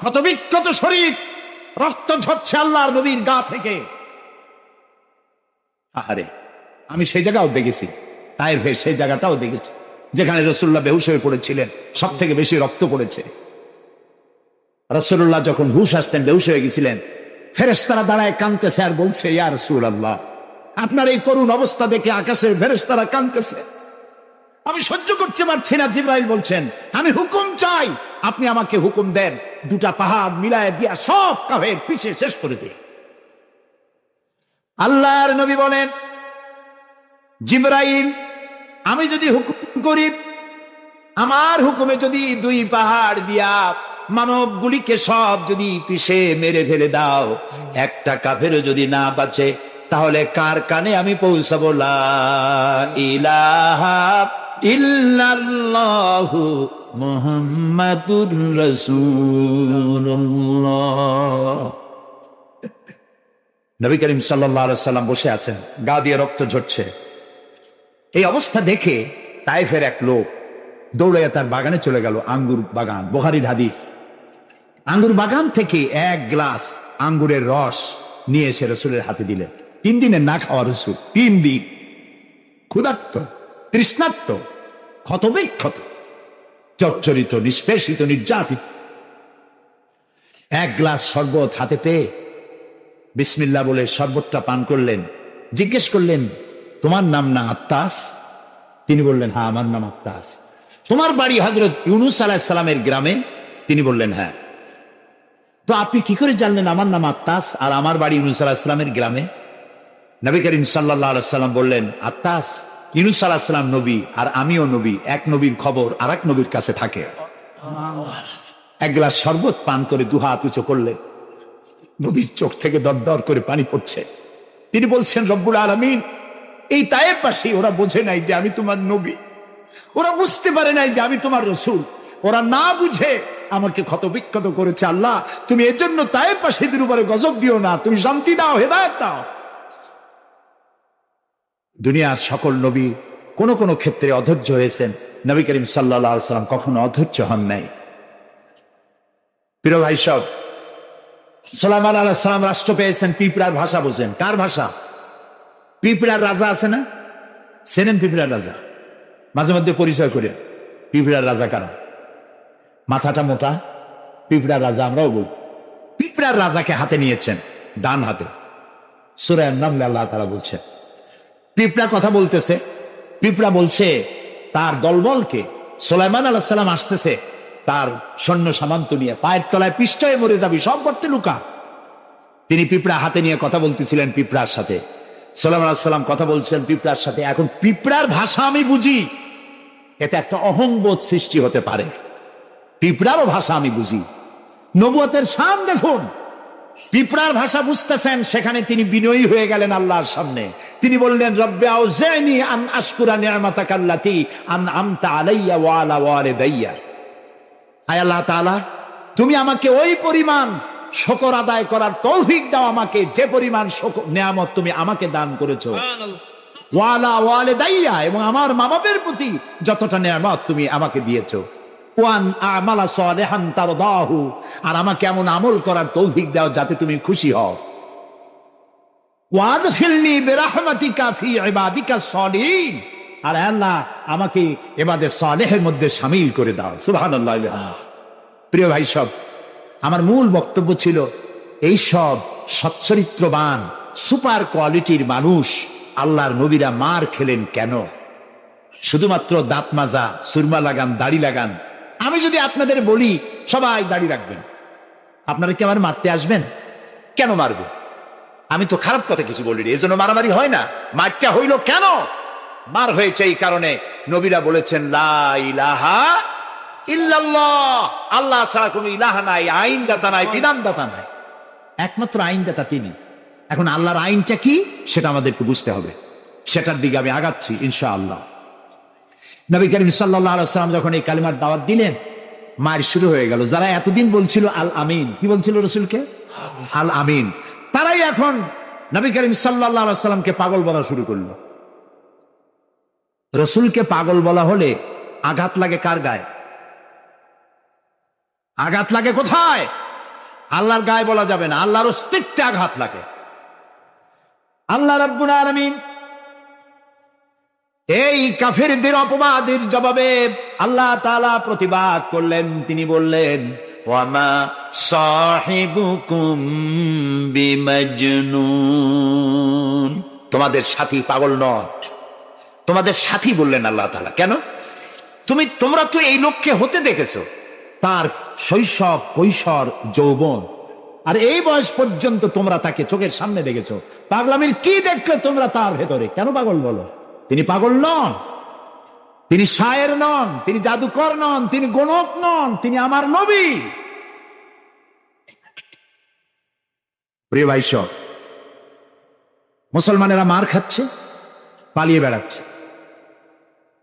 ক্ষতবিক্ষত শরীর, রক্ত ঝরছে আল্লাহর নবীর গা থেকে। আহারে, আমি সেই জায়গাও দেখেছি, তায়েফের সেই জায়গাটাও দেখেছি যেখানে রাসূলুল্লাহ বেহুশ হয়ে পড়েছিলেন, সব থেকে বেশি রক্ত পড়েছে। রাসূলুল্লাহ যখন হুঁশ আসতেন, বেহুশ হয়ে গেছিলেন, ফেরেশতারা দাঁড়ায় কাঁদতেছে আর বলছে, ইয়া রাসূলুল্লাহ, আপনার এই করুণ অবস্থা দেখে আকাশের ফেরেশতারা কাঁদতেছে, আমি সহ্য করতে পারছি না। জিবরাইল বলছেন, আমি হুকুম চাই, আপনি আমাকে হুকুম দেন, দুটা পাহাড় মিলায় দিয়া সব কাফের পিছে শেষ করে দিই। আল্লাহর নবী বলেন, জিবরাইল, আমি যদি হুকুম করি, আমার হুকুমে যদি দুই পাহাড় দিয়া মানবগুলিকে সব যদি পিছে মেরে ফেলে দাও, একটা কাফেরও যদি না বাঁচে, তাহলে কার কানে আমি পৌঁছাবো লা ইলাহা ইল্লাল্লাহু মুহাম্মাদুর রাসূলুল্লাহ। নবী করিম সাল্লাল্লাহু আলাইহি সাল্লাম বসে আছেন, গা দিয়ে রক্ত ঝরছে। এই অবস্থা দেখে তায়েফের এক লোক দৌড়াইয়া তার বাগানে চলে গেল, আঙ্গুর বাগান, বুখারীর হাদিস। আঙ্গুর বাগান থেকে এক গ্লাস আঙ্গুরের রস নিয়ে এসে রাসূলের হাতে দিলেন। 3 দিনের না খাওয়া রাসূল, 3 দিন ক্ষুধার্ত, তৃষ্ণার্ত, ক্ষতবিক্ষত, চচ্চরিত, নিষ্পেষিত, নির্যাতিত। এক গ্লাস শরবত হাতে পেয়ে বিসমিল্লাহ বলে শরবতটা পান করলেন। জিজ্ঞেস করলেন, তোমার নাম না আত্তাস? তিনি বললেন, হ্যাঁ, আমার নাম আত্তাস। তোমার বাড়ি হযরত ইউনূস আলাইহিস সালামের গ্রামে? তিনি বললেন, হ্যাঁ। তো আপনি কি করে জানলেন আমার নাম আত্তাস আর আমার বাড়ি ইউনূস আলাইহিস সালামের গ্রামে? নবী করিম সাল্লাল্লাহু আলাইহি সাল্লাম বললেন, আত্তাস, ইউনূস আলাইহিস সালাম নবী আর আমিও নবী, এক নবীর খবর আরেক নবীর কাছে থাকে। এক গ্লাস শরবত পান করে দুহাত উঁচু করলেন। নবীর চোখ থেকে দরদর করে পানি পড়ছে। তিনি বলছেন, রব্বুল আলামিন, এই তায়েফবাসী ওরা বোঝে নাই যে আমি তোমার নবী, ওরা বুঝতে পারে নাই যে আমি তোমার রাসূল, ওরা না বুঝে আমাকে ক্ষতবিক্ষত করেছে। আল্লাহ, তুমি এর জন্য তায়েফবাসীদের উপরে গজব দিও না, তুমি শান্তি দাও, হেদায়েত দাও। দুনিয়ার সকল নবী কোন কোন ক্ষেত্রে অধৈর্য হয়েছেন, নবী করিম সাল্লাল্লাহু আলাইহি সাল্লাম কখনো অধৈর্য হন নাই। প্রিয় ভাই সব, সুলাইমান আলাইহিস সালাম রাষ্ট্র পেয়েছেন, পিঁপড়ার ভাষা বোঝেন। কার ভাষা? পিঁপড়ার রাজা আছে না, চেনেন পিঁপড়ার রাজা? মাঝে মধ্যে পরিচয় করে, পিঁপড়ার রাজা কারা? মাথাটা মোটা, পিঁপড়ার রাজা আমরাও বলি। পিঁপড়ার রাজাকে হাতে নিয়েছেন, ডান হাতে। সূরা আন-নামলে আল্লাহ তাআলা বলছেন, পিঁপড়া কথা বলতেছে, পিঁপড়া বলছে তার দলবলকে, সুলাইমান আলাইহিস সালাম আসতেছে তার সৈন্য সামন্ত নিয়ে, পায়ের তলায় পিষ্টয়ে মরে যাবি, সব করতে লুকা। তিনি পিঁপড়া হাতে নিয়ে কথা বলতেছিলেন পিঁপড়ার সাথে। সুলাইমান আলাইহিস সালাম কথা বলছেন পিঁপড়ার সাথে। এখন পিঁপড়ার ভাষা আমি বুঝি, এতে একটা অহংবোধ সৃষ্টি হতে পারে। পিঁপড়ারও ভাষা আমি বুঝি। নবুয়তের শান দেখুন, পিঁপড়ার ভাষা বুঝতেছেন, সেখানে তিনি বিনয়ী হয়ে গেলেন আল্লাহর সামনে। তিনি বললেন, রব্বি আউজি'নি আন আশকুরা নি'মাতাকা আল্লাতী আন'আমতা আলাইয়া ওয়া আলা ওয়ালিদাইয়া। আয় আল্লাহ তাআলা, তুমি আমাকে ওই পরিমাণ শুকর আদায় করার তৌফিক দাও আমাকে, যে পরিমাণ নিয়ামত তুমি আমাকে দান করেছো। ওয়া আলা ওয়ালিদাইয়া, এবং আমার মা বাবার প্রতি যতটা নিয়ামত তুমি আমাকে দিয়েছো। ওয়ান আমালা সালিহান তারদাহু, আর আমাকে এমন আমল করার তৌফিক দাও যাতে তুমি খুশি হও। ওয়াদখিলনি বিরাহমাতিকা ফি ইবাদিকা সালিহিন, আর আল্লাহ আমাকে ইবাদে সালেহের মধ্যে শামিল করে দাও। সুবহানাল্লাহ। প্রিয় ভাই সব, আমার মূল বক্তব্য ছিল, এই সব সচ্চরিত্রবান সুপার কোয়ালিটির মানুষ আল্লাহর নবীরা মার খেলেন কেন? শুধুমাত্র দাঁত মাজা, সুরমা লাগান, দাড়ি লাগান। আমি যদি আপনাদের বলি সবাই দাড়ি রাখবেন, আপনারা কি আমার মারতে আসবেন? কেন মারবে? আমি তো খারাপ কথা কিছু বলিনি, এই জন্য মারামারি হয় না। মারটা হইল কেন? মার হয়েছে এই কারণে, নবীরা বলেছেন লা ইলাহা ইল্লাল্লাহ, আল্লাহ ছাড়া কোনো ইলাহা নাই, আইনদাতা নাই, বিধানদাতা নাই, একমাত্র আইনদাতা তিনি। এখন আল্লাহর আইনটা কি সেটা আমাদেরকে বুঝতে হবে, সেটার দিকে আমি আগাচ্ছি ইনশাআল্লাহ। নবী করিম সাল্লাল্লাহু আলাইহি ওয়াসাল্লাম যখন এই কালিমার দাওয়াত দিলেন, মার শুরু হয়ে গেল। যারা এতদিন বলছিল আল আমিন, কি বলছিল রাসূলকে? আল আমিন, তারাই এখন নবী করিম সাল্লাল্লাহু আলাইহি ওয়াসাল্লামকে পাগল বলা শুরু করলো। রাসূলকে পাগল বলা হলে আঘাত লাগে কার গায়ে? আঘাত লাগে কোথায়? আল্লাহর গায়ে বলা যাবে না, আল্লাহর অস্তিত্বে আঘাত লাগে। আল্লাহ রাব্বুল আলামিন এই কাফেরদের অপবাদের জবাবে আল্লাহ তাআলা প্রতিবাদ করলেন। তিনি বললেন, ওয়ামা সাহিবুকুম বিমাজনুন, তোমাদের সাথী পাগল নয়, তোমাদের সাথী বললেন আল্লাহ তাআলা। কেন? তোমরা তো এই লোককে হতে দেখেছো, তার শৈশব, কৈশোর, যৌবন, আর এই বয়স পর্যন্ত তোমরা তাকে চোখের সামনে দেখেছো। পাগলামির কি দেখলে তোমরা তার ভেতরে? কেন পাগল বলো? তিনি পাগল নন, তিনি শায়ের নন, তিনি জাদুকর নন, তিনি গণক নন, তিনি আমার নবী। প্রিয় ভাই সব, মুসলমানেরা মার খাচ্ছে, পালিয়ে বেড়াচ্ছে।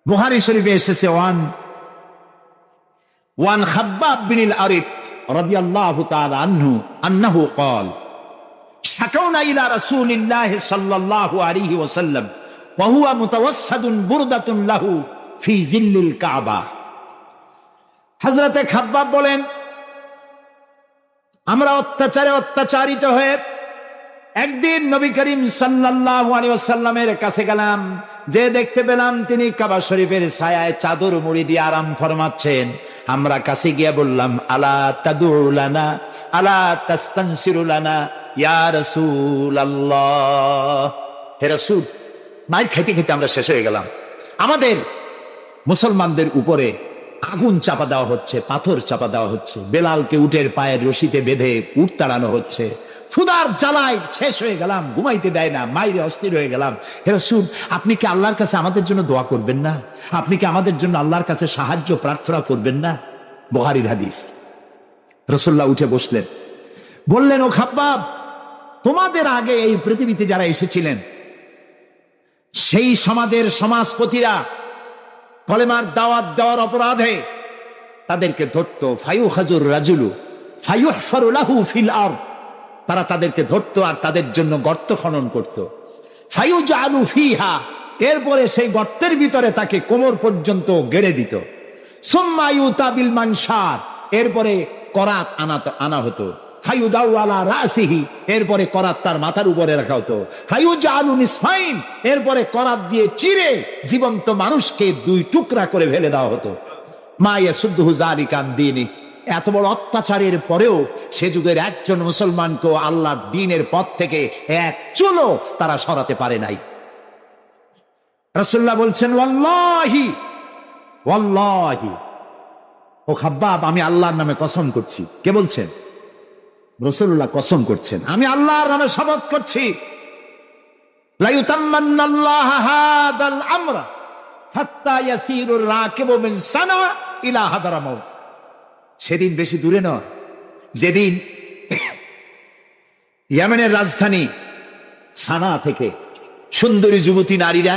বুখারী শরীফে এসেছে ওয়ান খাব্বাব বিন আরিত রাদিয়াল্লাহু তাআলা আনহু আন্নাহু قال شكونا إلى رسول الله صلى الله عليه وسلم وهو متوسد بردة له في ظل الكعبة। হযরতে খাব্বাব বলেন, আমরা অত্যাচারিত হয়ে একদিন নবী করিম সাল্লাল্লাহু আলাইহি ওয়াসাল্লামের কাছে গেলাম, যে দেখতে পেলাম তিনি কাবা শরীফের ছায়ায় চাদর মুড়ি দিয়ে আরাম ফরমাচ্ছেন। আমরা কাছে গিয়ে বললাম, আলা তাদউ লানা আলা তাস্তানসিরু লানা ইয়া রাসূলুল্লাহ, হে রাসূল। মাইর খাইতে খাইতে আমরা শেষ হয়ে গেলাম। আমাদের মুসলমানদের উপরে আগুন চাপা দেওয়া হচ্ছে, পাথর চাপা দেওয়া হচ্ছে, বেলালকে উটের পায়ের রশিতে বেঁধে উট তাড়ানো হচ্ছে। ক্ষুধার জ্বালায় শেষ হয়ে গেলাম, ঘুমাইতে দেয় না, মাইরে অস্থির হয়ে গেলাম। হে রাসূল, আপনি কি আল্লাহর কাছে আমাদের জন্য দোয়া করবেন না? আপনি কি আমাদের জন্য আল্লাহর কাছে সাহায্য প্রার্থনা করবেন না? বুখারীর হাদিস। রাসূলুল্লাহ উঠে বসলেন, বললেন, ও খাব্বাব, তোমাদের আগে এই পৃথিবীতে যারা এসেছিলেন, সেই সমাজের সমাজপতিরা কলেমার দাওয়াত দেওয়ার অপরাধে তাদেরকে ধরতো। ফায়ুখাজুর রাজুলু ফায়ুহফারু লাহু ফিল আরদ, তারা তাদেরকে ধরতো আর তাদের জন্য গর্ত খনন করত। ফায়ুজালু ফিহা, এরপরে সেই গর্তের ভিতরে তাকে কোমর পর্যন্ত গেড়ে দিত। সুম্মা ইউতা বিল মানশার, এরপরে করাত আনা হতো। ফায়ুদাউ আলা রাসিহি, এরপরে করাত তার মাথার উপরে রাখা হতো। ফায়ুজালু নিসফাইন, এরপরে করাত দিয়ে চিরে জীবন্ত মানুষকে দুই টুকরা করে ফেলে দেওয়া হতো। মা ইয়াসুদ্দুহু যালিকা আন দীনি, এত বড় অত্যাচারের পরেও সে যুগের একজন মুসলমানকে আল্লাহর দ্বীনের পথ থেকে এক চুলও তারা সরাতে পারে নাই। রাসূলুল্লাহ বলছেন, ওয়াল্লাহি ওয়াল্লাহি, ও খাব্বাব, আমি আল্লাহর নামে কসম করছি। কে বলছেন? রাসূলুল্লাহ কসম করছেন, আমি আল্লাহর নামে শপথ করছি, লা ইউতাম্মান্নাল্লাহু হাদাল আমরা হাত্তা ইয়াসিরুর রাকিবু মিন সানা ইলা হাদরামাউত। সেদিন বেশি দূরে নয়, যেদিন ইয়েমেনের রাজধানী সানা থেকে সুন্দরী যুবতী নারীরা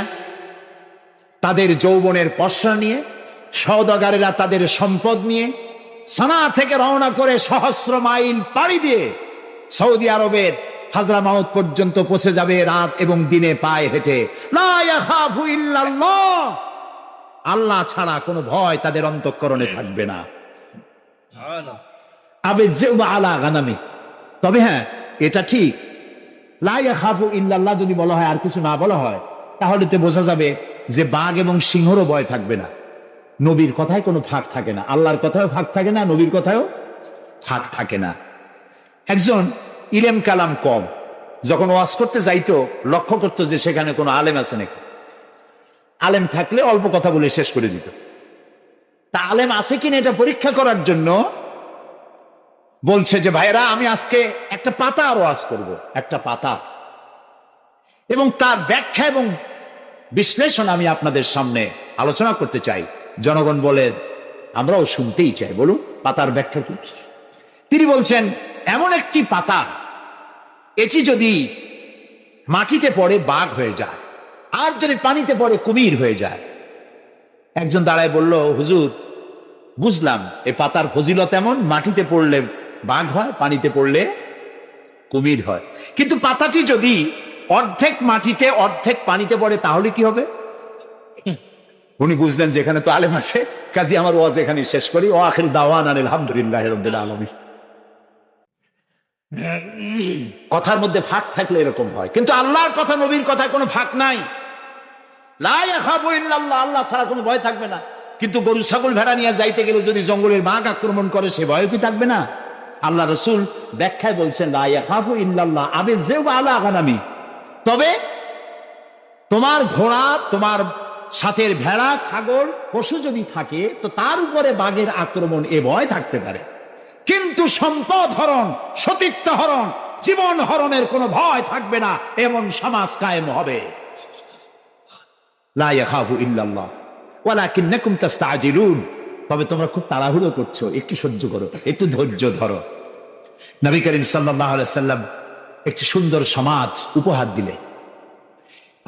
তাদের যৌবনের পসরা নিয়ে, সওদাগারেরা তাদের সম্পদ নিয়ে সানা থেকে রওনা করে সহস্র মাইল পাড়ি দিয়ে সৌদি আরবের হাজরামাউত পর্যন্ত পৌঁছে যাবে, রাত এবং দিনে পায়ে হেঁটে। লা ইয়াখাফু ইল্লাল্লাহ, আল্লাহ ছাড়া কোনো ভয় তাদের অন্তঃকরণে থাকবে না। তবে হ্যাঁ, এটা ঠিক, লা ইয়াখাফু ইল্লাল্লাহ যদি বলা হয় আর কিছু না বলা হয়, তাহলে তো বোঝা যাবে যে বাঘ এবং সিংহরও ভয় থাকবে না। নবীর কথায় কোনো ফাঁক থাকে না, আল্লাহর কথাও ফাঁক থাকে না, নবীর কথাও ফাঁক থাকে না। একজন ইলেম কালাম কম যখন ওয়াজ করতে যাইতো, লক্ষ্য করতো যে সেখানে কোনো আলেম আছে নাকি। আলেম থাকলে অল্প কথা বলে শেষ করে দিত। তা আলেম আছে কিনা এটা পরীক্ষা করার জন্য বলছে যে, ভাইরা, আমি আজকে একটা পাতা আর ওয়াজ করব, একটা পাতা, এবং তার ব্যাখ্যা এবং বিশ্লেষণ আমি আপনাদের সামনে আলোচনা করতে চাই। জনগণ বলে, আমরাও শুনতেই চাই, বলুন পাতার ব্যাখ্যা কি। তিনি বলছেন, এমন একটি পাতা, এটি যদি মাটিতে পড়ে বাঘ হয়ে যায়, আর যদি পানিতে পড়ে কুমির হয়ে যায়। একজন দাঁড়ায় বলল, হুজুর, বুঝলাম এ পাতার ফজিলত এমন, মাটিতে পড়লে বাঘ হয়, পানিতে পড়লে কুমির হয়, কিন্তু পাতাটি যদি অর্ধেক মাটিতে অর্ধেক পানিতে পড়ে তাহলে কি হবে? উনি বুঝলেন যে এখানে তো আলেম আছে, কাজী আমার ওয়াজ এখানে শেষ করি। ও আখির দাওয়ানা আলহামদুলিল্লাহি রাব্বিল আলামিন। কথার মধ্যে ফাঁক থাকলে এরকম হয়, কিন্তু আল্লাহর কথা, নবীর কথায় কোনো ফাঁক নাই। লা ইয়াখাফু ইল্লাল্লাহ, আল্লাহ ছাড়া কোনো ভয় থাকবে না। কিন্তু গরু ছাগল ভেড়া নিয়ে যাইতে গেলে যদি জঙ্গলের বাঘ আক্রমণ করে, সে ভয় কি থাকবে না? আল্লাহ রসুল ব্যাখ্যায় বলছেন লা ইয়াখাফু ইল্লাল্লাহ আবে যেও আলা গানামি, তবে তোমার ঘোড়া, তোমার সাথের ভেড়া, ছাগল, পশু যদি থাকে তো তার উপরে বাঘের আক্রমণ এ ভয় থাকতে পারে, কিন্তু সম্পদ হরণ, সতীত্ব হরণ, জীবন হরণের কোনো ভয় থাকবে না, এমন সমাজ কায়েম হবে। লা ইয়াখাফু ইল্লাল্লাহ ওয়ালাকিন্নাকুম তাস্তাজিলুন, তবে তোমরা খুব তাড়াহুড়ো করছো, একটু সহ্য করো, একটু ধৈর্য ধরো। নবী করিম সাল্লাল্লাহু আলাইহি সাল্লাম একটি সুন্দর সমাজ উপহার দিলে।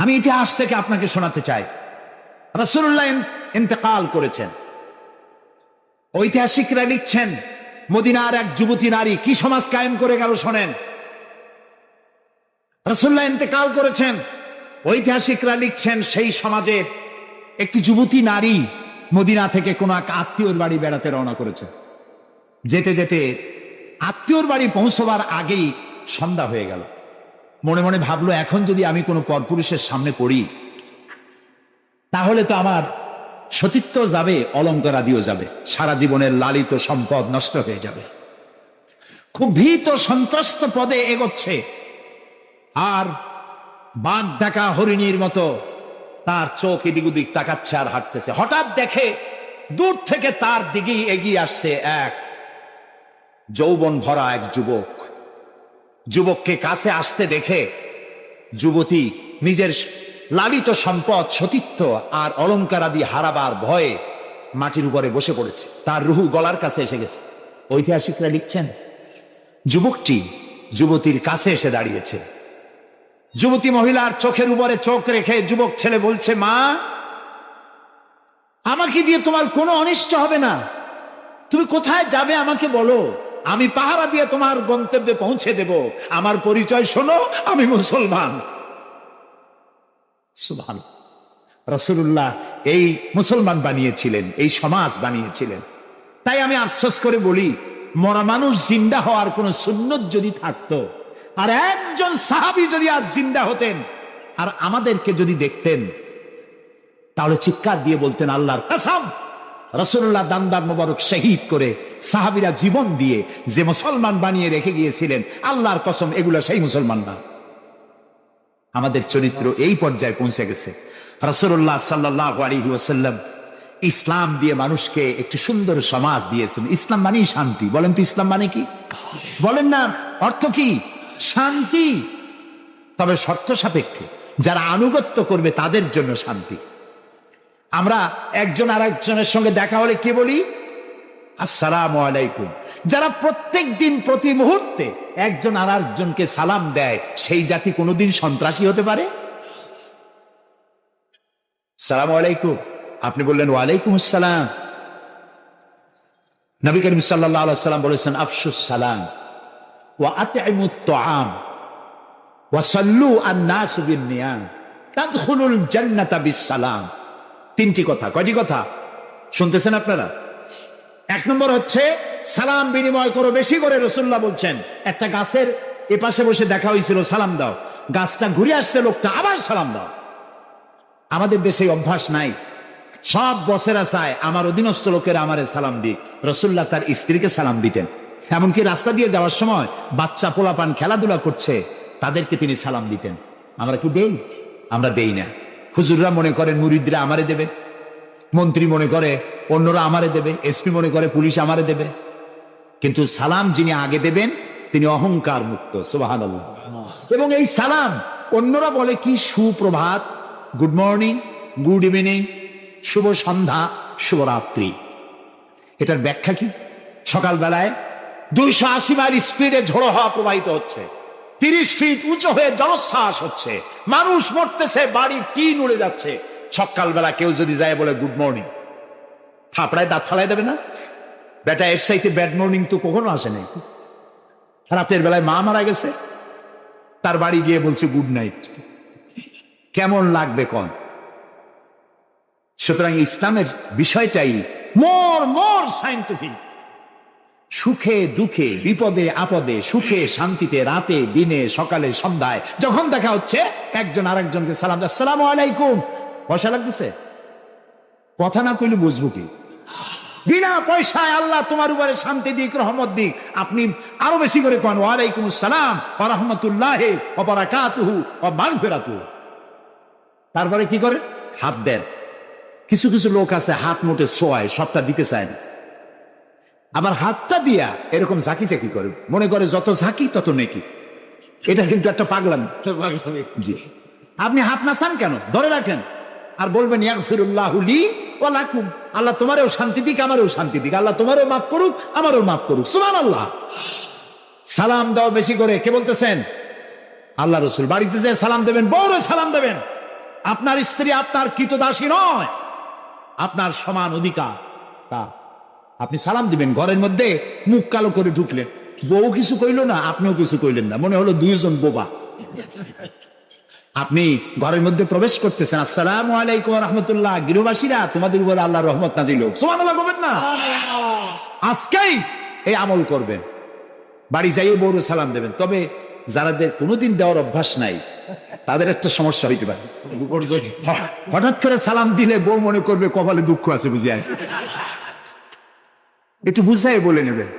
আমি ইতিহাস থেকে আপনাকে শোনাতে চাই, রাসূলুল্লাহ ইন্তেকাল করেছেন, ঐতিহাসিকরা লিখছেন মদিনার এক যুবতী নারী কি সমাজ কায়েম করে গেল শোনেন। রাসূলুল্লাহ ইন্তেকাল করেছেন, ঐতিহাসিকরা লিখছেন সেই সমাজের একটি যুবতী নারী মদিনা থেকে কোন এক আত্মীয়র বাড়ি বেড়াতে রওনা করেছে। যেতে যেতে আত্মীয়র বাড়ি পৌঁছবার আগেই সন্ধ্যা হয়ে গেল। মনে মনে ভাবলো, এখন যদি আমি কোনো পরপুরুষের সামনে পড়ি তাহলে তো আমার সতীত্ব যাবে, অলঙ্কার আদিও যাবে, সারা জীবনের লালিত সম্পদ নষ্ট হয়ে যাবে। খুব ভীত সন্ত্রস্ত পদে এগোচ্ছে, আর বাঘ ডাকা হরিণীর মতো তার চোখ এদিক ওদিক তাকাচ্ছে আর হাঁটতেছে। হঠাৎ দেখে দূর থেকে তার দিকেই এগিয়ে আসছে এক যৌবন ভরা এক যুবক। যুবককে কাছে আসতে দেখে যুবতী নিজের লালিত সম্পদ, সতীত্ব আর অলঙ্কার আদি হারাবার ভয়ে মাটির উপরে বসে পড়েছে, তার রুহু গলার কাছে এসে গেছে। ঐতিহাসিকরা লিখছেন যুবকটি যুবতীর কাছে এসে দাঁড়িয়েছে। যুবতী মহিলার চোখের উপরে চোখ রেখে যুবক ছেলে বলছে, মা, আমাকে দিয়ে তোমার কোনো অনিষ্ট হবে না, তুমি কোথায় যাবে আমাকে বলো, আমি পাহারা দিয়ে তোমার গন্তব্যে পৌঁছে দেব। আমার পরিচয় শোনো, আমি মুসলমান। সুবহানাল্লাহ, রাসূলুল্লাহ এই মুসলমান বানিয়েছিলেন, এই সমাজ বানিয়েছিলেন। তাই আমি আফসোস করে বলি, মরা মানুষ জিন্দা হওয়ার কোন সুন্নত যদি থাকতো, আর একজন সাহাবী যদি আজ জিন্দা হতেন আর আমাদেরকে যদি দেখতেন, তাহলে চিৎকার দিয়ে বলতেন আল্লাহর কসম, রাসূলুল্লাহ দান্দার মোবারক শহীদ করে সাহাবীরা জীবন দিয়ে যে মুসলমান বানিয়ে রেখে গিয়েছিলেন, আল্লাহর কসম এগুলো সেই মুসলমান না। আমাদের চরিত্র এই পর্যায়ে পৌঁছে গেছে। রাসূলুল্লাহ সাল্লাল্লাহু আলাইহি ওয়াসাল্লাম ইসলাম দিয়ে মানুষকে একটি সুন্দর সমাজ দিয়েছেন। ইসলাম মানেই শান্তি। বলেন তো ইসলাম মানে কি? বলেন না, অর্থ কি? শান্তি। তবে শর্ত সাপেক্ষে, যারা আনুগত্য করবে তাদের জন্য শান্তি। আমরা একজন আর একজনের সঙ্গে দেখা হলে কি বলি? আসসালামু আলাইকুম। যারা প্রত্যেক দিন প্রতি মুহূর্তে একজন আর একজনকে সালাম দেয়, সেই জাতি কোনোদিন সন্ত্রাসী হতে পারে? সালামু আলাইকুম, আপনি বললেন ওয়ালাইকুম আসসালাম। নবী করিম সাল্লাল্লাহু আলাইহি ওয়াসাল্লাম বলেছেন আফশুস সালাম ওয়া আতইমুত তুআম ওয়া সাল্লু আন-নাসু বিন-নিয়াম তাদখুলুল জান্নাতা বিস-সালাম। তিনটি কথা। কয়টি কথা শুনতেছেন আপনারা? এক নম্বর হচ্ছে সালাম বিনিময় করো বেশি করে। রাসূলুল্লাহ বলছেন, একটা গাছের এপাশে বসে দেখা হয়েছিল, সালাম দাও। গাছটা ঘুরে আসছে, লোকটা আবার সালাম দাও। আমাদের দেশে অভ্যাস নাই, সব বসেরা চায় আমার অধীনস্থ লোকেরা আমারে সালাম দিক। রাসূলুল্লাহ তার স্ত্রীকে সালাম দিতেন। এমনকি রাস্তা দিয়ে যাওয়ার সময় বাচ্চা পোলাপান খেলাধুলা করছে, তাদেরকে তিনি সালাম দিতেন। আমরা কি দেই? আমরা দেই না। হুজুররা মনে করেন মুরিদরা আমারে দেবে, মন্ত্রী মনে করে অন্যরা আমারে দেবে, এসপি মনে করে পুলিশ আমারে দেবে। কিন্তু সালাম যিনি আগে দেবেন তিনি অহংকার মুক্ত। সুবহানাল্লাহ। এবং এই সালাম অন্যরা বলে কি সুপ্রভাত, গুড মর্নিং, গুড ইভিনিং, শুভ সন্ধ্যা, শুভরাত্রি। এটার ব্যাখ্যা কি? সকালবেলায় 280 মাইল স্পিডে ঝোড়ো হাওয়া প্রবাহিত হচ্ছে, 30 ফিট উঁচু হয়ে জলোচ্ছ্বাস হচ্ছে, মানুষ মরতেছে, বাড়ির টিন উড়ে যাচ্ছে। সকালবেলা কেউ যদি যায় বলে গুড মর্নিং, থাপড়ায় দাঁত ফালাই দেবে না? বেটা, এর সাইতে ব্যাড মর্নিং তো কখনো আসে নাই। রাতের বেলায় মা মারা গেছে, তার বাড়ি গিয়ে বলছে গুড নাইট, কেমন লাগবে কোন? সুতরাং ইসলামের বিষয়টাই মোর সাইন্টিফিক। সুখে দুঃখে বিপদে আপদে সুখে শান্তিতে রাতে দিনে সকালে সন্ধ্যায় যখন দেখা হচ্ছে একজন আরেকজনকে সালাম দেয়, আসসালামু আলাইকুম। পয়সা লাগতেছে? কথা না কইলে বুঝবো কি? বিনা পয়সায় আল্লাহ তোমার উপরে শান্তি দিক, রহমত দিক। আপনি আরো বেশি করে কোন ওয়ালাইকুম আসসালাম ওয়া রাহমাতুল্লাহি ওয়া বারাকাতুহু ওয়া মাগফিরাতুহু। তারপরে কি করে? হাত দেন। কিছু কিছু লোক আছে হাত মুঠে ছোঁয়ায়, সবটা দিতে চায় না। আবার হাতটা দিয়া এরকম ঝাঁকি ঝাঁকি করে, মনে করে যত ঝাঁকি তত নেকি। এটা কিন্তু একটা পাগলামি। জি, আপনি হাত না চান কেন? ধরে রাখেন আর বলবেন ইয়াগফিরুল্লাহু লি ওয়া লাকুম। আল্লাহ তোমারও শান্তি দিক, আমারও শান্তি দিক। আল্লাহ তোমারও মাফ করুক, আমারও মাফ করুক। সুবহানাল্লাহ। সালাম দাও বেশি করে। কে বলতেছেন? আল্লাহ রাসূল। বাড়িতে যেয়ে সালাম দেবেন, বউরে সালাম দেবেন। আপনার স্ত্রী আপনার কৃতদাসী নয়, আপনার সমান অধিকার। তা আপনি সালাম দিবেন। ঘরের মধ্যে মুখ কালো করে ঢুকলেন, বউ কিছু কইল না, আপনিও কিছু কইলেন না, মনে হলো দুইজন বোবা। আপনি ঘরের মধ্যে প্রবেশ করতেছেন, আসসালামু আলাইকুম ওয়া রাহমাতুল্লাহ। গৃহবাসীরা তোমাদের উপর আল্লাহর রহমত নাজিল হোক। সুবহানাল্লাহ বলবেন না? আজকেই এই আমল করবেন। বাড়ি যাইয়ে বউরে সালাম দেবেন। তবে যারাদের কোনোদিন দেওয়ার অভ্যাস নাই তাদের একটা সমস্যা হইতে পারে। হঠাৎ করে সালাম দিলে বউ মনে করবে কপালে দুঃখ আছে বুঝি আছে। একটু বুঝাই বলে নেবেন।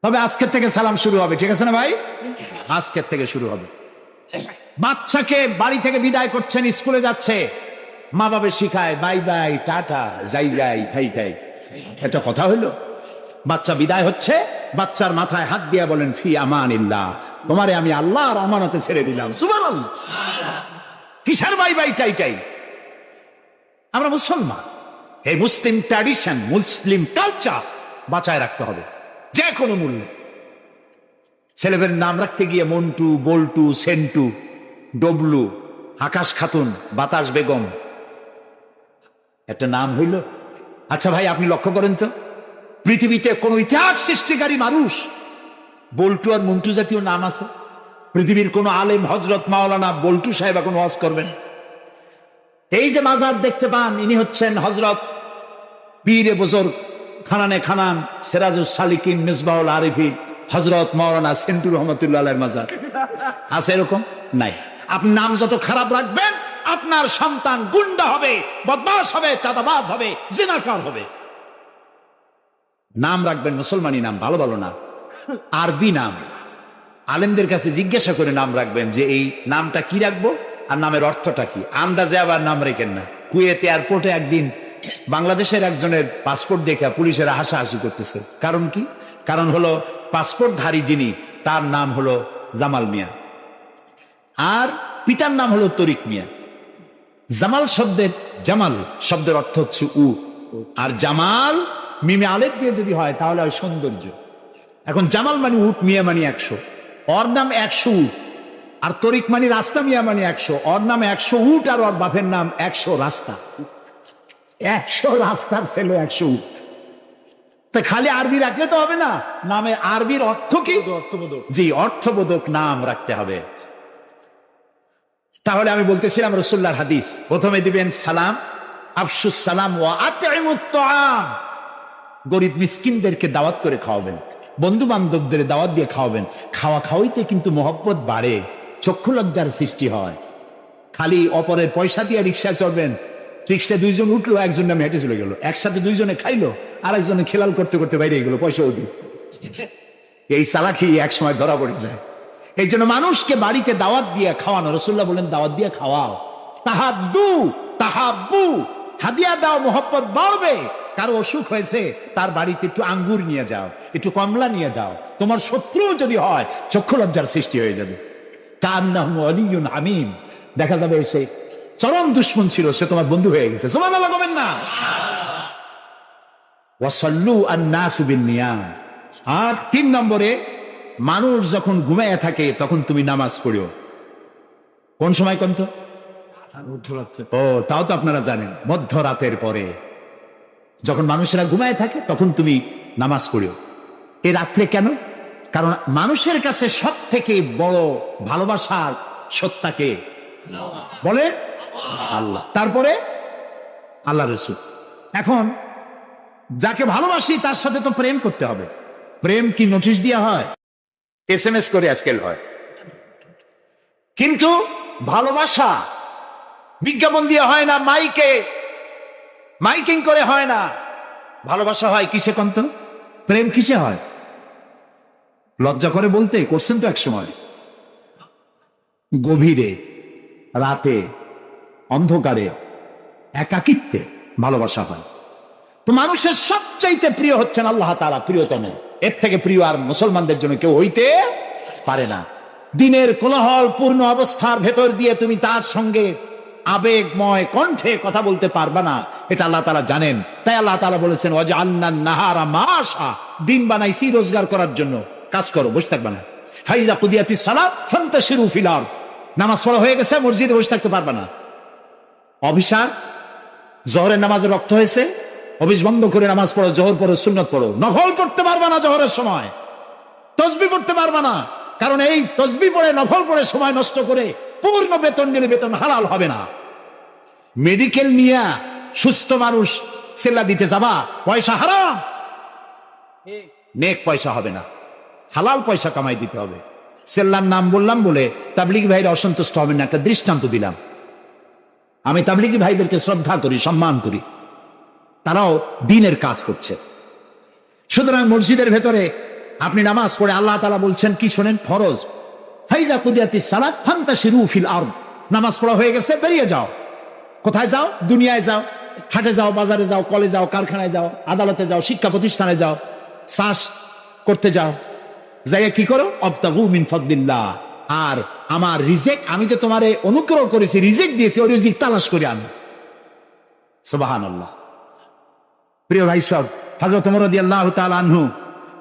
তবে আজকের থেকে সালাম শুরু হবে, ঠিক আছে না ভাই? আজকের থেকে শুরু হবে। বাচ্চাকে বাড়ি থেকে বিদায় করছেন, স্কুলে যাচ্ছে, মা বাবা শিখায় বাই বাই, টাটা, যাই যাই, খাই খাই। এটা কথা হইলো? বাচ্চা বিদায় হচ্ছে, বাচ্চার মাথায় হাত দিয়ে বলেন ফি আমানিল্লাহ, তোমারে আমি আল্লাহর আমানতে ছেড়ে দিলাম। সুবহানাল্লাহ। কিসের বাই বাই টাই টাই? আমরা মুসলমান, এই মুসলিম ট্র্যাডিশন, মুসলিম কালচার বাঁচায় রাখতে হবে যে কোনো মূল্যে। ছেলেদের নাম রাখতে গিয়ে মন্টু, বল্টু, সেন্টু, ডবলু, আকাশ খাতুন, বাতাস বেগম, একটা নাম হইল। আচ্ছা ভাই, আপনি লক্ষ্য করেন তো, পৃথিবীতে কোন ইতিহাস সৃষ্টিকারী মানুষ বল্টু আর মন্টু জাতীয় নাম আছে? পৃথিবীর কোন আলেম, হজরত মাওলানা বল্টু সাহেব এখন ওয়াজ করবেন? এই যে মাজার দেখতে পান, ইনি হচ্ছেন হজরত পীরে বুজুর্গ খানানে খানান সিরাজুস সালিকিন মিসবাহুল আরিফিন হজরত মাওলানা সেন্টু রহমতুল্লাহ আলাইহির মাজার আছে? এরকম নাই। আপনি নাম যত খারাপ রাখবেন, আপনার সন্তান গুন্ডা হবে, বদমাশ হবে, চাঁদাবাজ হবে, জিনাকার হবে। নাম রাখবেন মুসলমানি নাম, ভালো ভালো নাম, আরবি নাম। আলেমদের কাছে জিজ্ঞাসা করে নাম রাখবেন যে এই নামটা কি রাখবো আর নামের অর্থটা কি। আন্দাজে আবার নাম রেখেন না। কুয়েতে এয়ারপোর্টে একদিন বাংলাদেশের একজনের পাসপোর্ট দেখে পুলিশেরা হাসাহাসি করতেছে। কারণ কি? কারণ হলো পাসপোর্টধারী যিনি, তার নাম হলো জামাল মিয়া, আর পিতার নাম হলো তরিক মিয়া। জামাল শব্দের অর্থ হচ্ছে উট, আর জামাল মিমে আলেফ দিয়ে যদি হয় তাহলে হয় সৌন্দর্য। এখন জামাল মানে উট, মিয়া মানে 100, ওর নাম 100 উট। আর তরিক মানে রাস্তা, মিয়া মানে 100, ওর নাম 100 উট আর ওর বাপের নাম 100 রাস্তা। 100 রাস্তার ছেলে 100 উট। তা খালি আরবি রাখলে তো হবে না, নামে আরবির অর্থ কি? অর্থবোধক। জি, অর্থবোধক নাম রাখতে হবে। তাহলে আমি বলতেছিলাম রাসূলুল্লাহর হাদিস, প্রথমে দিবেন সালাম, আফশুস সালাম ওয়া আতইমুত তাআম। গরিব মিসকিনদেরকে দাওয়াত করে খাওয়াবেন, বন্ধু বান্ধবদের দাওয়াত দিয়ে খাওয়াবেন। খাওয়া খাওয়াইতে কিন্তু মহব্বত বাড়ে, চক্ষু লজ্জার সৃষ্টি হয়। খালি অপরের পয়সা দিয়ে রিক্সায় চড়বেন, রিক্সায় 2 জন উঠলো, একজন নামে হেঁটে চলে গেল, একসাথে 2 জনে খাইলো, আর একজনে খেলাল করতে করতে বাইরে গেল, পয়সা উঠি। এই চালাকি এক সময় ধরা পড়ে যায়। এই জন্য মানুষকে বাড়িতে দাওয়াত দিয়ে খাওয়ানো, রাসূলুল্লাহ বলেন দাওয়াত দিয়ে খাওয়াও। তাহাদ্দু তাহাব্বু, হাদিয়া দাও, মহব্বত বাড়বে। কারো অসুখ হয়েছে, তার বাড়িতে একটু আঙ্গুর নিয়ে যাও, একটু কমলা নিয়ে যাও। তোমার শত্রু যদি হয়, চক্ষু লজ্জার সৃষ্টি হয়ে যাবে। কান্নাহু আলিয়ুন হামিম, দেখা যাবে সে চরম দুশমন ছিল, সে তোমার বন্ধু হয়ে গেছে। সুবহানাল্লাহ বলেন না? ওয়াসাল্লু আন-নাসু বিন-নিয়াম। আর 3 নম্বরে, মানুষ যখন ঘুমায় থাকে তখন তুমি নামাজ পড়ো। কোন সময়? কোন তো? ও, তাও তো আপনারা জানেন, মধ্যরাতের পরে যখন মানুষেরা ঘুমায় থাকে তখন তুমি নামাজ পড়ো। এ রাত্রে কেন? কারণ মানুষের কাছে সব থেকে বড় ভালোবাসার সত্তাকে বলে আল্লাহ, তারপরে আল্লাহ রাসূল। এখন যাকে ভালোবাসি তার সাথে তো প্রেম করতে হবে। প্রেম কি নোটিশ দেওয়া হয়? SMS করে আজকাল হয়। কিন্তু ভালোবাসা বিজ্ঞাপন দিয়ে হয় না, মাইকিং করে হয় না। ভালোবাসা হয় কিসে কন্ত? প্রেম কিসে হয়? লজ্জা করে বলতে, করছেন তো এক সময়। গভীরে, রাতে, অন্ধকারে, একাকিত্বে ভালোবাসা হয়। তো মানুষের সবচাইতে প্রিয় হচ্ছেন আল্লাহ তাআলা, প্রিয়তম। এর থেকে প্রিয় আর মুসলমানদের জন্য কেউ হইতে পারে না। দিনের কোলাহল পূর্ণ অবস্থার ভেতর দিয়ে তুমি তার সঙ্গে আবেগময় কণ্ঠে কথা বলতে পারবা না, এটা আল্লাহ তাআলা জানেন। তাই আল্লাহ তাআলা বলেছেন ওয়াজআলনান নাহারা মাশা, দিন বানাইছি রোজগার করার জন্য, কাজ করো, বসে থাকবা না। ফাইজা কুদিয়াতিস সালাত ফান্তাশিরু ফিল আরদ, নামাজ পড়া হয়ে গেছে, মসজিদে বসে থাকতে পারবা না। অভিশাপ, জোহরের নামাজে রক্ত হয়েছে, অফিস বন্ধ করে নামাজ পড়ো, জোহর পড়ো, সুন্নত পড়ো। নফল পড়তে পারবা না জোহরের সময়, তসবিহ পড়তে পারবা না, কারণ এই তসবিহ পড়ে নফল পড়ে সময় নষ্ট করে পূর্ণ বেতন নিলে বেতন হালাল হবে না। মেডিকেল নিয়ে সুস্থ মানুষ সেল্লা দিতে যাবা, পয়সা হারাম, নেক পয়সা হবে না, হালাল পয়সা কামাই দিতে হবে। সেল্লার নাম বললাম বলে তাবলিগী ভাইরা অসন্তুষ্ট হবেন না, একটা দৃষ্টান্ত দিলাম। আমি তাবলিগী ভাইদেরকে শ্রদ্ধা করি, সম্মান করি, তারাও দ্বীনের কাজ করছে। সুতরাং মসজিদের ভেতরে আপনি নামাজ পড়ে আল্লাহ তাআলা বলছেন কি শোনেন, ফরজ, ফাইজা কুদিয়াতিস সালাত ফান্তাশিরু ফিল আরদ, নামাজ পড়া হয়ে গেছে, বেরিয়ে যাও। কোথায় যাও? দুনিয়ায় যাও, হাটে যাও, বাজারে যাও, কলেজে যাও, কারখানায় যাও, আদালতে যাও, শিক্ষা প্রতিষ্ঠানে যাও, চাষ করতে যাও, যাইয়া কি করো? আবতাগু মিন ফাদলিল্লাহ, আর আমার রিজিক, আমি যে তোমারে অনুগ্রহ করেছি, রিজিক দিয়েছি, ওই রিজিক তালাশ করে আনো। সুবহানাল্লাহ। প্রিয় ভাই সব, হযরত ওমর রাদিয়াল্লাহু তাআলা আনহু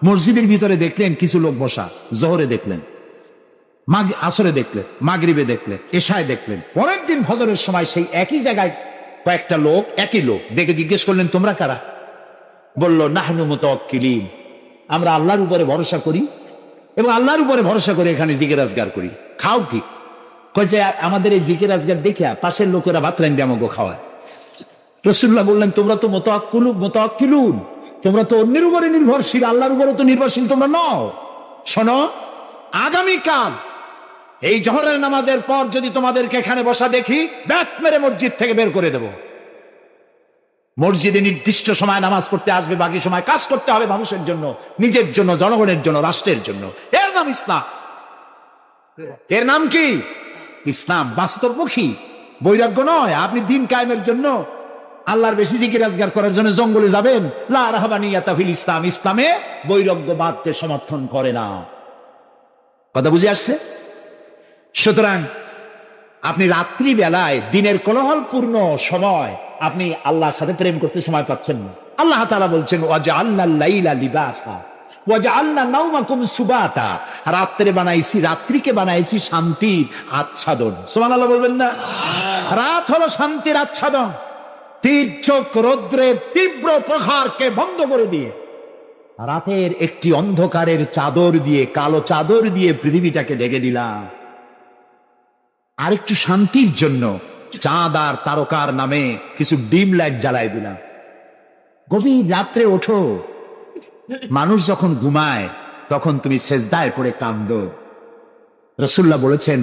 মসজিদের ভিতরে দেখলেন কিছু লোক বসা, জোহরে দেখলেন, আসরে দেখলেন, মাগরিবে দেখলেন, এশায় দেখলেন। পরের দিন ফজরের সময় সেই একই জায়গায় কয়েকটা লোক, একই লোক দেখে জিজ্ঞেস করলেন তোমরা কারা? বলল নাহনু মুতাওয়াক্কিলিন, আমরা আল্লাহর উপরে ভরসা করি এবং আল্লাহর উপরে ভরসা করে এখানে জিকির আজগার করি। খাও কি? কয় যে আমাদের এই জিকির আজগার দেখে পাশের লোকেরা ভাত রাইন্দে আমাকে খাওয়ায়। রাসূলুল্লাহ বললেন তোমরা তো মুতাওয়াক্কিলুন, তোমরা তো অন্যের উপরে নির্ভরশীল, আল্লাহর উপরে তো নির্ভরশীল তোমরা নও। শোনো, আগামীকাল এই জোহরের নামাজের পর যদি তোমাদেরকে এখানে বসা দেখি, ব্যাট মেরে মসজিদ থেকে বের করে দেব। মসজিদে নির্দিষ্ট সময় নামাজ পড়তে আসবে, বাকি সময় কাজ করতে হবে মানুষের জন্য, নিজের জন্য, জনগণের জন্য, রাষ্ট্রের জন্য। এর নাম ইসলাম। এর নাম কি? ইসলাম। বাস্তবমুখী, বৈরাগ্য নয়। আপনি দিন কায়েমের জন্য, আল্লাহর বেশি জিকির আজগার করার জন্য জঙ্গলে যাবেন, লা রাহবানিয়াতা ফিল ইসলাম, ইসলামে বৈরাগ্যবাদকে সমর্থন করে না। কথা বুঝে আসছে? সুতরাং আপনি রাত্রি বেলায়, দিনের কোলাহলপূর্ণ সময় আপনি আল্লাহর সাথে প্রেম করতে সময় পাচ্ছেন না। আল্লাহ তাআলা বলছেন ওয়াজআলনাল লাইলা লিবাসা ওয়াজআলনা নাওমাকুম সুবাতা, রাত্রে বানাইছি, রাত্রিকে বানাইছি শান্তির আচ্ছাদন। সুবহানাল্লাহ বলবেন না? রাত হলো শান্তির আচ্ছাদন। তীর্যক রৌদ্রের তীব্র প্রখারকে বন্ধ করে দিয়ে রাতের একটি অন্ধকারের চাদর দিয়ে, কালো চাদর দিয়ে পৃথিবীটাকে ঢেকে দিলাম। আরেকটু শান্তির জন্য চাঁদ আর তারকার নামে কিছু ডিম লাইট জ্বালাই দিলাম। গভীর রাত্রে ওঠো, মানুষ যখন ঘুমায় তখন তুমি সেজদায় পড়ে কাঁদো। রাসূলুল্লাহ বলেছেন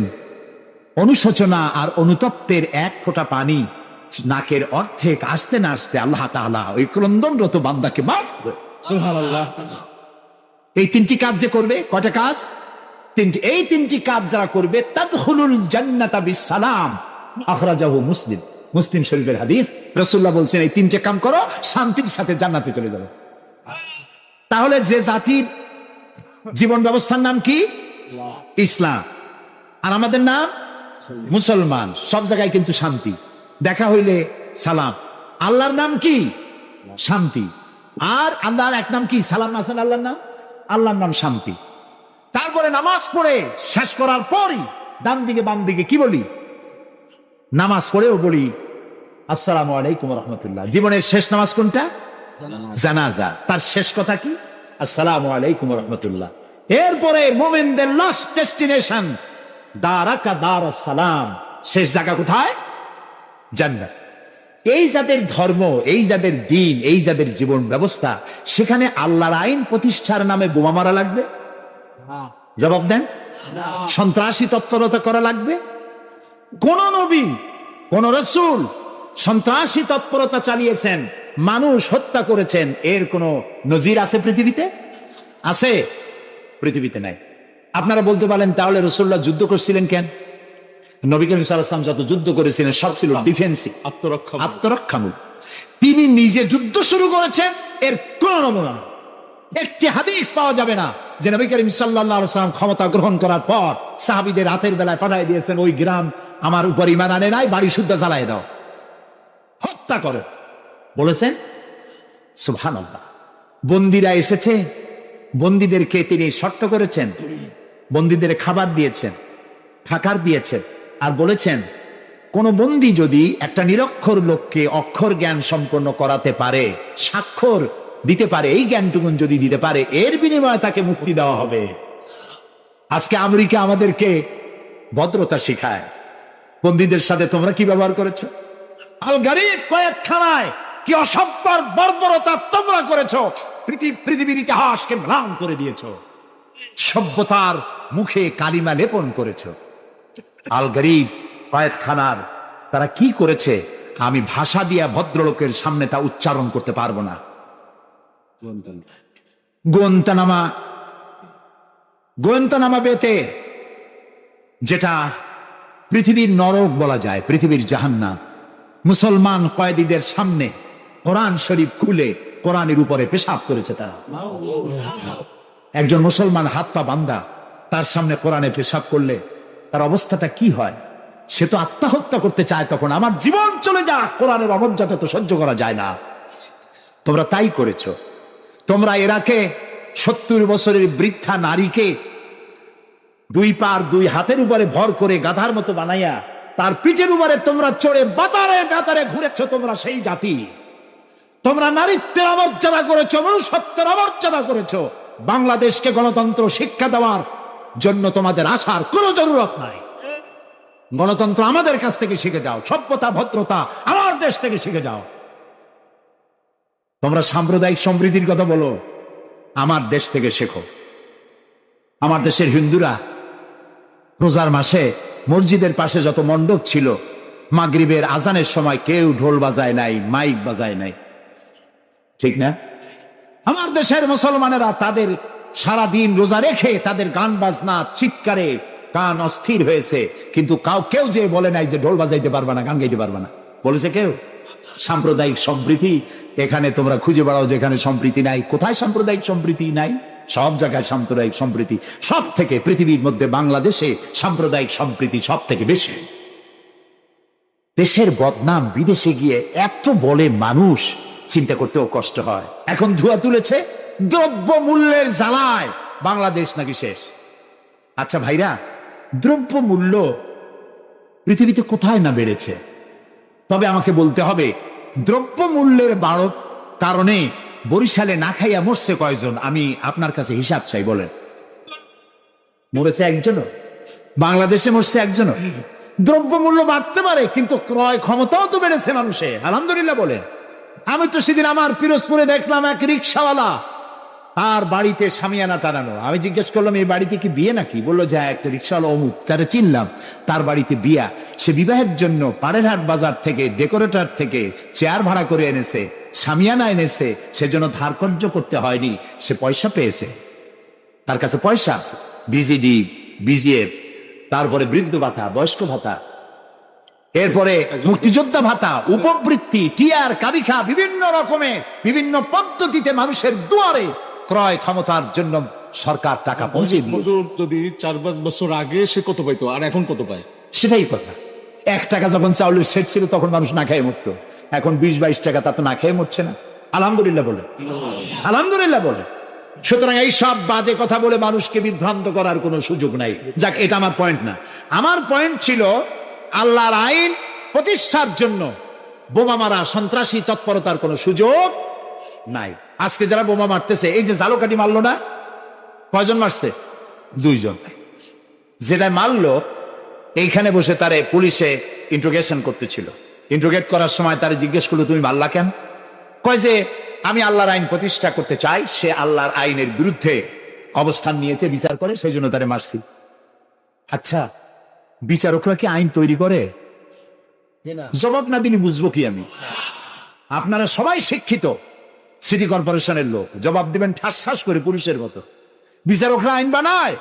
অনুশোচনা আর অনুতপ্তের এক ফোঁটা পানি নাকের অর্ধেক আসতে না আসতে আল্লাহ তাআলা ওই ক্রন্দনরত বান্দাকে মাফ করে। সুবহানাল্লাহ। এই তিনটি কাজ যে করবে, কয়টা কাজ? তিনটি। এই তিনটি কাজ যারা করবে তাদখুলুল জান্নাতা বিসসালাম, আখরাজাহু মুসলিম, মুসলিম শরীফের হাদিস। রাসূলুল্লাহ বলছেন এই তিনটে কাম করো, শান্তির সাথে জান্নাতে চলে যাবে। তাহলে যে জাতির জীবন ব্যবস্থার নাম কি? ইসলাম। আর আমাদের নাম মুসলমান। সব জায়গায় কিন্তু শান্তি, দেখা হইলে সালাম। আল্লাহর নাম কি? শান্তি। আর আল্লাহর এক নাম কি? সালাম আছেন আল্লাহর নাম, আল্লাহর নাম শান্তি। তারপরে নামাজ পড়ে শেষ করার পরই ডান দিকে বাম দিকে কি বলি? নামাজ পড়েও বলি আসসালামু আলাইকুম ওয়া রাহমাতুল্লাহ। জীবনের শেষ নামাজ কোনটা? জানাজা। তার শেষ কথা কি? আসসালামু আলাইকুম ওয়া রাহমাতুল্লাহ। এরপরে মুমিনদের লাস্ট ডেস্টিনেশন দারাকা দারুস সালাম, শেষ জায়গা কোথায়? জান্নাত। এই যাদের ধর্ম, এই যাদের দিন, এই যাদের জীবন ব্যবস্থা, সেখানে আল্লাহর আইন প্রতিষ্ঠার নামে বোমা মারা লাগবে? জবাব দেন। সন্ত্রাসী তৎপরতা করা লাগবে? কোন নবী, কোন রাসূল সন্ত্রাসী তৎপরতা চালিয়েছেন, মানুষ হত্যা করেছেন, এর কোন নজির আছে পৃথিবীতে? আছে? পৃথিবীতে নাই। আপনারা বলতে পারেন তাহলে রাসূলুল্লাহ যুদ্ধ করছিলেন কেন? নবী করিম সাল্লাল্লাহু আলাইহি ওয়াসাল্লাম যত যুদ্ধ করেছিলেন সব ছিল ডিফেন্সিভ, আত্মরক্ষামূলক। তিনি নিজে যুদ্ধ শুরু করেছেন, এর কোন নমুনা, একটি হাদিস পাওয়া যাবে না যে নবী করিম সাল্লাল্লাহু আলাইহি ওয়াসাল্লাম ক্ষমতা গ্রহণ করার পর সাহাবীদের রাতের বেলায় পাঠিয়ে দিয়েছেন, ওই গ্রাম আমার উপর ঈমান আনে নাই, বাড়ি শুদ্ধ জ্বালায় দাও, হত্যা করে বলেছেন? সুবহানাল্লাহ। বন্দীরা এসেছে, বন্দীদেরকে তিনি শর্ত করেছেন, বন্দীদের খাবার দিয়েছেন, থাকার দিয়েছেন, আর বলেছেন কোন বন্দী যদি একটা নিরক্ষর লোককে অক্ষর জ্ঞান সম্পন্ন করাতে পারে, স্বাক্ষর দিতে পারে, এই জ্ঞানটুকুন যদি দিতে পারে, এর বিনিময়ে তাকে মুক্তি দেওয়া হবে। আজকে আমেরিকা আমাদেরকে ভদ্রতা শিখায়, বন্দীদের সাথে তোমরা কি ব্যবহার করেছো? আল গারিব কয়েকখানায় কি অসভ্যর বর্বরতা তোমরা করেছো, পৃথিবীর ইতিহাসকে ম্লান করে দিয়েছো, সভ্যতার মুখে কালিমা লেপন করেছো। আল গারিব কয়েকখানার তারা কি করেছে আমি ভাষা দিয়া ভদ্রলোকের সামনে তা উচ্চারণ করতে পারবো না। গোয়েন্তানামা বেতে, যেটা পৃথিবীর নরক বলা যায়, পৃথিবীর জাহান্নাম, মুসলমান কয়েদিদের সামনে কোরআন শরীফ খুলে কোরআনের উপরে পেশাব করেছে তারা। একজন মুসলমান হাত পা বান্ধা, তার সামনে কোরআনে পেশাব করলে তার অবস্থাটা কি হয়? সে তো আত্মহত্যা করতে চায়, তখন আমার জীবন চলে যা, কোরআনের অমর্যাদা তো সহ্য করা যায় না। তোমরা তাই করেছো। তোমরা ইরাকে 70 বছরের বৃদ্ধা নারীকে দুই পার দুই হাতের উপরে ভর করে গাধার মতো বানাইয়া তার পিঠের উপরে তোমরা চড়ে বাজারে বাজারে ঘুরেছো। তোমরা সেই জাতি, তোমরা নারীত্বের অমর্যাদা করেছো, মনুষ্যত্বের অমর্যাদা করেছো। বাংলাদেশকে গণতন্ত্র শিক্ষা দেওয়ার জন্য তোমাদের আসার কোনো জরুরত নাই। গণতন্ত্র আমাদের কাছ থেকে শিখে যাও, সভ্যতা ভদ্রতা আমার দেশ থেকে শিখে যাও। তোমরা সাম্প্রদায়িক সম্প্রীতির কথা বলো, আমার দেশ থেকে শেখো। আমার দেশের হিন্দুরা রোজার মাসে মসজিদের পাশে যত মণ্ডপ ছিল, মাগরিবের আজানের সময় কেউ ঢোল বাজায় নাই, মাইক বাজায় নাই, ঠিক না? আমার দেশের মুসলমানেরা তাদের সারা দিন রোজা রেখে তাদের গান বাজনা চিৎকারে কান অস্থির হয়েছে, কিন্তু কেউ যে বলে নাই যে ঢোল বাজাইতে পারবা না, গান গাইতে পারবা না, বলেছে কেউ? সাম্প্রদায়িক সম্প্রীতি এখানে তোমরা খুঁজে বেড়াও যেখানে সম্প্রীতি নাই। কোথায় সাম্প্রদায়িক সম্প্রীতি নাই? সব জায়গায় সাম্প্রদায়িক সম্প্রীতি। সব থেকে পৃথিবীর মধ্যে বাংলাদেশে সাম্প্রদায়িক সম্প্রীতি সব থেকে বেশি। দেশের বদনাম বিদেশে গিয়ে এত বলে মানুষ, চিন্তা করতেও কষ্ট হয়। এখন ধোঁয়া তুলেছে দ্রব্য মূল্যের জ্বালায় বাংলাদেশ নাকি শেষ। আচ্ছা ভাইরা, দ্রব্য মূল্য পৃথিবীতে কোথায় না বেড়েছে? তবে আমাকে বলতে হবে, দ্রব্য মূল্যের বাড়ক কারণে বরিশালে না খাইয়া মরছে কয়জন? আমি আপনার কাছে হিসাব চাই, বলেন। মরেছে একজনও? বাংলাদেশে মরছে একজনও? দ্রব্য মূল্য বাড়তে পারে, কিন্তু ক্রয় ক্ষমতাও তো বেড়েছে মানুষের, আলহামদুলিল্লাহ বলেন। আমি তো সেদিন আমার পিরোজপুরে দেখলাম এক রিক্সাওয়ালা, তার বাড়িতে শামিয়ানা টানানো। আমি জিজ্ঞেস করলাম এই বাড়িতে কি বিয়ে নাকি? বললো যে একটা রিক্সাওয়ালা অমুক, তারা চিনলাম, তার বাড়িতে বিয়া। সে বিবাহের জন্য পাড়েরহাট বাজার থেকে ডেকোরেটর থেকে চেয়ার ভাড়া করে এনেছে, শামিয়ানা এনেছে, সেজন্য ধার কর্য করতে হয়নি, সে পয়সা পেয়েছে, তার কাছে পয়সা আছে। বিজিডি, বিজিএফ, তারপরে বৃদ্ধ ভাতা, বয়স্ক ভাতা, এরপরে মুক্তিযোদ্ধা ভাতা, উপবৃত্তি, টিআর, কাবিখা, বিভিন্ন রকমের বিভিন্ন পদ্ধতিতে মানুষের দুয়ারে ক্রয় ক্ষমতার জন্য সরকার টাকা পৌঁছে দিয়েছে। যদি 4-5 বছর আগে সে কত পাইতো আর এখন কত পায়? সেটাই কথা। 1 টাকা যখন চাউলের সেট ছিল তখন মানুষ না খেয়ে মরতো, এখন 20-22 টাকা তা তো না খেয়ে মরছে না। আলহামদুলিল্লাহ বলে, আলহামদুলিল্লাহ বলে। সুতরাং এই সব বাজে কথা বলে মানুষকে বিভ্রান্ত করার কোনো সুযোগ নাই। যাক, এটা আমার পয়েন্ট না। আমার পয়েন্ট ছিল আল্লাহর আইন প্রতিষ্ঠার জন্য বোমা মারা, সন্ত্রাসী তৎপরতার কোনো সুযোগ নাই। আজকে যারা বোমা মারতেছে, এই যে জালকাঠি মারলো না, কয়জন মারছে? 2 জন। যেটা মারলো এইখানে বসে তারে পুলিশে ইন্ট্রোগেশন করতেছিল, ইন্টারোগেট করার সময় তার জিজ্ঞেস করলো তুমি মারলা কেন? কয় যে আমি আল্লাহর আইন প্রতিষ্ঠা করতে চাই, সে আল্লাহর আইনের বিরুদ্ধে অবস্থান নিয়েছে, বিচার করে, সেই জন্য তারে মারছি। আচ্ছা, বিচারকরা কি আইন তৈরি করে? জবাব না দিলে বুঝবো কি আমি? আপনারা সবাই শিক্ষিত, সিটি কর্পোরেশনের লোক, জবাব দিবেন ঠাস ঠাস করে পুলিশের মতো। বিচারকরা আইন বানায়,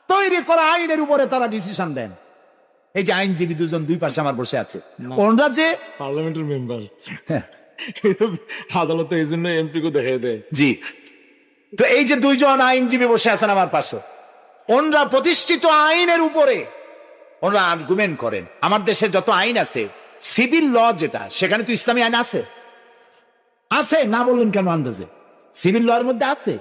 তৈরি করা আইনের উপরে তারা ডিসিশন দেন। এই যে আইনজীবী দুজন দুই পাশে আমার বসে আছে, ওনারা যে পার্লামেন্টের মেম্বার, আদালতে এই জন্য এমপি কে দেখে দেয়। জি, তো এই যে দুইজন আইনজীবী বসে আছেন আমার পাশে, ওনারা প্রতিষ্ঠিত আইনের উপরে ওনারা আর্গুমেন্ট করেন। আমার দেশে যত আইন আছে, সিভিল ল যেটা, সেখানে তো ইসলামী আইন আছে, আছে না বলবেন কেন? আন্দাজে সিভিল ল এর মধ্যে আছে,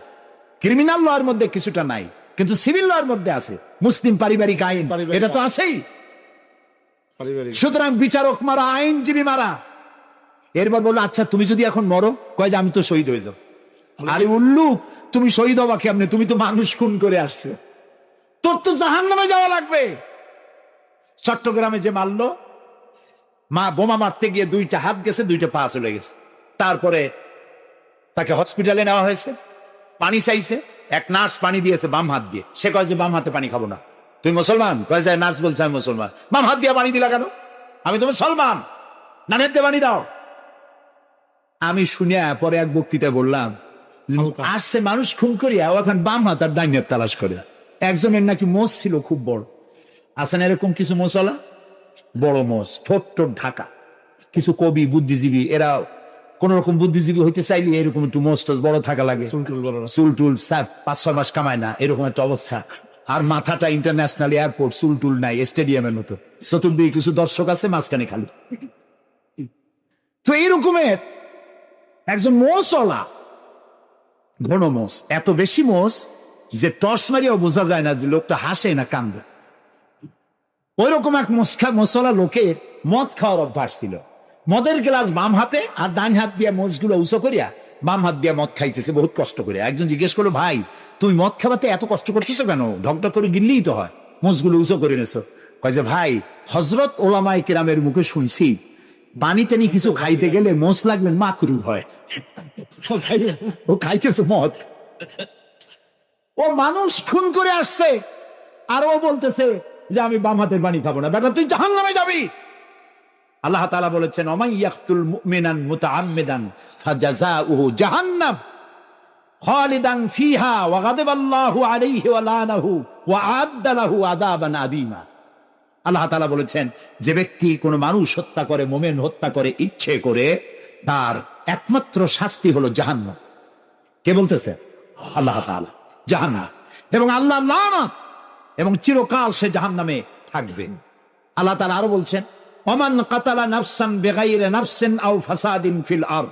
ক্রিমিনাল ল এর মধ্যে কিছুটা নাই, কিন্তু সিভিল ল এর মধ্যে আছে। মুসলিম পারিবারিক আইন, এটা তো আছেই। সুতরাং বিচারক মারা, আইনজীবী মারা। এরপর বললো আচ্ছা তুমি যদি এখন মরো, কয় যে আমি তো শহীদ হয়ে যাও। আরে উল্লুক, তুমি শহীদ হবা কেমনে? তুমি তো মানুষ খুন করে আসছো, তোর তো জাহান্নামে যাওয়া লাগবে। চট্টগ্রামে যে মারলো, বোমা মারতে গিয়ে 2টা হাত গেছে, 2টা পা চলে গেছে। তারপরে তাকে হসপিটালে নেওয়া হয়েছে, পানি চাইছে, এক নার্স পানি দিয়েছে বাম হাত দিয়ে। সে কয় যে বাম হাতে পানি খাবো না। তুই মুসলমান? কয় যে নার্স বলছে আমি মুসলমান। বাম হাত দিয়ে পানি দিলা কেন? আমি তো মুসলমান, নানের দিয়ে পানি দাও। আমি শুনে পরে এক বক্তৃতা বললাম, আসছে মানুষ খুন করিয়া, ও এখন বাম হাত আর ডাইন হাত তালাশ করে। একজনের নাকি মোষ ছিল খুব বড়, আছেন এরকম কিছু মোষওয়ালা, বড় মোষ, ঠোঁট ঠোঁট ঢাকা। কিছু কবি বুদ্ধিজীবী, এরা কোন রকম বুদ্ধিজীবী হইতে চাইলে এরকম একটু মোষ বড় থাকা লাগে, চুল টুল 5-6 মাস কামায় না, এরকম একটা অবস্থা। আর মাথাটা ইন্টারন্যাশনাল এয়ারপোর্ট, চুল টুল নাই, স্টেডিয়ামের মতো, চতুর্দিকে কিছু দর্শক আছে, মাঝখানে খালি। তো এইরকমের একজন মোষওয়ালা, ঘন মোষ, এত বেশি মোষ যে টর্চ মারিয়াও বোঝা যায় না যে লোকটা হাসে না কান্দে। ওই রকম এক মোষওয়ালা লোকের মদ খাওয়ার অভ্যাস ছিল। মদের গ্লাস বাম হাতে, আর ডান হাত দিয়ে মোষগুলো উঁচু করিয়া বাম হাত দিয়ে মদ খাইতেছে বহুত কষ্ট করে। একজন জিজ্ঞেস করলো, ভাই তুমি মদ খাওয়াতে এত কষ্ট করতেছো কেন? ঢকঢক করে গিললেই তো হয়, মোষগুলো উঁচু করে নেছো। কয় যে ভাই, হযরত ওলামায়ে কেরামের মুখে শুনছি পানি টানি কিছু খাইতে গেলে মোষ লাগলে মাকরুহ হয়। ও খাইতেছে মদ, ও মানুষ খুন করে আসছে, আর ও বলতেছে যে আমি বাম হাতের পানি খাবো না। বেটা তুই জাহান্নামে যাবি। আল্লাহ তাআলা বলেছেন, ওমাই ইয়াকতুল মুমিনান মুতাআম্মিদান ফাজাযাউহু জাহান্নাম খালিদান ফিহা ওয়া গাদাবাল্লাহু আলাইহি ওয়া লানাহু ওয়া আ'আদ্দা লাহু আযাবান আযীমা। আল্লাহ তাআলা বলেছেন, যে ব্যক্তি কোনো মানুষ হত্যা করে, মুমিন হত্যা করে ইচ্ছে করে, তার একমাত্র শাস্তি হলো জাহান্নাম। কে বলতেছে? আল্লাহ তাআলা। জাহান্নাম, এবং আল্লাহ লানত, এবং চিরকাল সে জাহান্নামে থাকবে। আল্লাহ তাআলা আরো বলছেন, ওমান কাতালা নাফসান বিগাইরি নাফসিন আও ফাসাদিন ফিল আরদ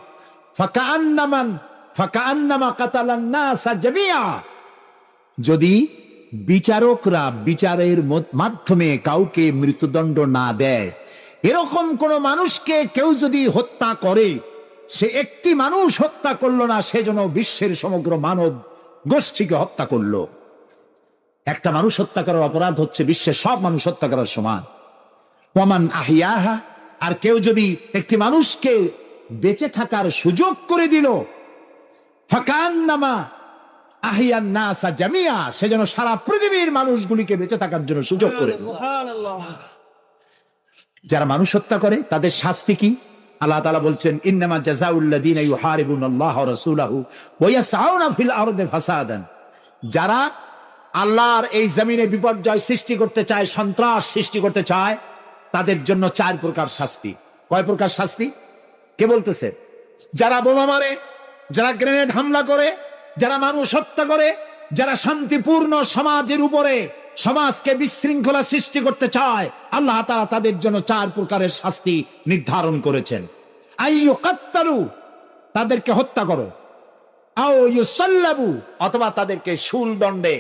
ফাকান্নামা কাতালান নাস জামিআ। যদি বিচারকরা বিচারের মাধ্যমে কাউকে মৃত্যুদণ্ড না দেয়, এরকম কোন মানুষকে কেউ যদি হত্যা করে, সে একটি মানুষ হত্যা করলো না, সেজন্য বিশ্বের সমগ্র মানব গোষ্ঠীকে হত্যা করলো। একটা মানুষ হত্যা করার অপরাধ হচ্ছে বিশ্বের সব মানুষ হত্যা করার সমান। ওয়ামান আহিয়াহা, আর কেউ যদি একটি মানুষকে বেঁচে থাকার সুযোগ করে দিল, ফাকান্নামা আহিয়ান নাসা জামিয়া, সেজন্য সারা পৃথিবীর মানুষগুলিকে বেঁচে থাকার জন্য সুযোগ করে দিল। যারা মানুষ হত্যা করে তাদের শাস্তি কি? আল্লাহ তাআলা বলছেন, ইন্নামা জাযাউল লাযিনা ইউহারিবুনাল্লাহা ওয়া রাসূলাহু ওয়া ইয়াসআউনা ফিল আরদি ফাসাদান। যারা আল্লাহর এই জমিনে বিপর্যয় সৃষ্টি করতে চায়, সন্ত্রাস সৃষ্টি করতে চায়, তাদের জন্য 4 প্রকার শাস্তি। কয় প্রকার শাস্তি? কে বলতেছে? যারা বোমা মারে, যারা গ্রেনেড হামলা করে, যারা মানুষ হত্যা করে, যারা শান্তিপূর্ণ সমাজের উপরে সমাজকে বিশৃঙ্খলা সৃষ্টি করতে চায়, আল্লাহ তাআলা তাদের জন্য 4 প্রকারের শাস্তি নির্ধারণ করেছেন। আইয়ুকাত্তালু, তাদেরকে হত্যা করো, আও ইউসাল্লাবু, অথবা তাদেরকে শুল দণ্ডে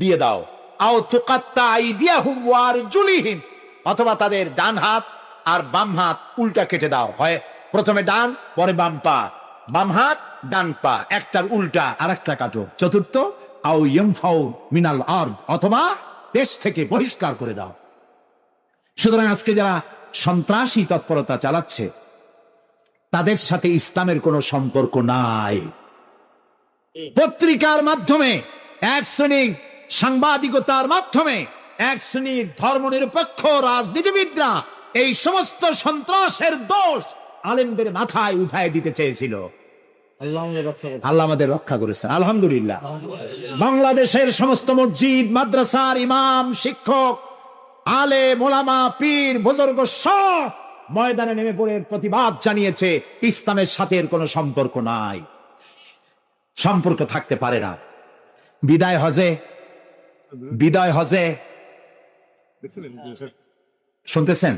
দিয়ে দাও, আও তুকাত্তা আইদিয়াহুম ওয়া আরজুলিহিম, অথবা তাদের ডান হাত আর বাম হাত উল্টা কেটে দাও। হয় প্রথমে ডান, পরে বাম পা, বাম হাত ডান পা, একটার উল্টা আর একটা কাটো। চতুর্থ, আও ইয়ানফাউ মিনাল আরদ, অথবা দেশ থেকে বহিষ্কার করে দাও। সুতরাং আজকে যারা সন্ত্রাসী তৎপরতা চালাচ্ছে, তাদের সাথে ইসলামের কোনো সম্পর্ক নাই। পত্রিকার মাধ্যমে এক শ্রেণীর সাংবাদিকতার মাধ্যমে এক শ্রেণীর ধর্মনিরপেক্ষ রাজনীতিবিদরা এই সমস্ত সন্ত্রাসের দোষ আলেমদের মাথায় উঠায় দিতে চেয়েছিল। আল্লাহ আমাদের রক্ষা করেছেন, আলহামদুলিল্লাহ। বাংলাদেশের সমস্ত মসজিদ, মাদ্রাসার ইমাম, শিক্ষক, আলেম, ওলামা, পীর, বুজুর্গ সব ময়দানে নেমে পড়ে প্রতিবাদ জানিয়েছে ইসলামের সাথে এর কোনো সম্পর্ক নাই, সম্পর্ক থাকতে পারে না। বিদায় হজে শুনতেছেন